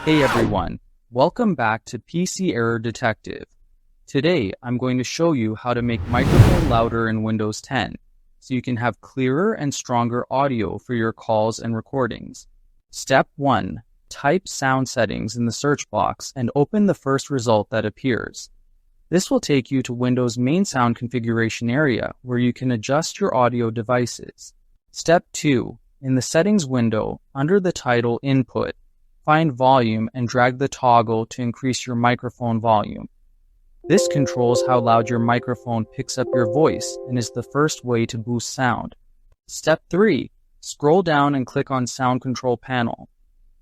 Hey everyone, welcome back to PC Error Detective. Today I'm going to show you how to make microphone louder in Windows 10 so you can have clearer and stronger audio for your calls and recordings. Step 1. Type sound settings in the search box and open the first result that appears. This will take you to Windows main sound configuration area where you can adjust your audio devices. Step 2. In the settings window, under the title Input, find Volume and drag the toggle to increase your microphone volume. This controls how loud your microphone picks up your voice and is the first way to boost sound. Step 3. Scroll down and click on Sound Control Panel.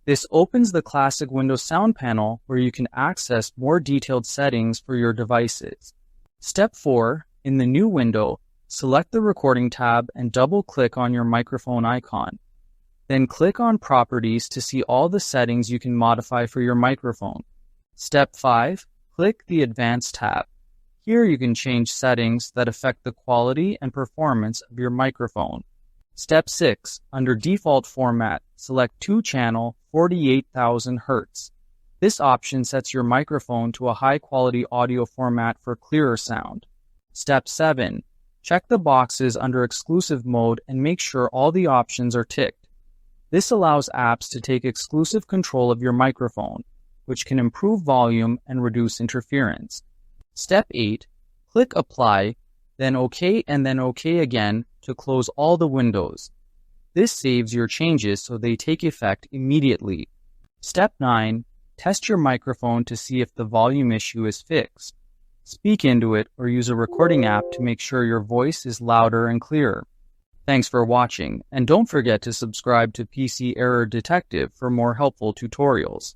This opens the classic Windows Sound Panel where you can access more detailed settings for your devices. Step 4. In the new window, select the Recording tab and double-click on your microphone icon. Then click on Properties to see all the settings you can modify for your microphone. Step 5. Click the Advanced tab. Here you can change settings that affect the quality and performance of your microphone. Step 6. Under Default Format, select 2-channel 48,000 Hz. This option sets your microphone to a high-quality audio format for clearer sound. Step 7. Check the boxes under Exclusive Mode and make sure all the options are ticked. This allows apps to take exclusive control of your microphone, which can improve volume and reduce interference. Step 8. Click Apply, then OK and then OK again to close all the windows. This saves your changes so they take effect immediately. Step 9. Test your microphone to see if the volume issue is fixed. Speak into it or use a recording app to make sure your voice is louder and clearer. Thanks for watching, and don't forget to subscribe to PC Error Detective for more helpful tutorials.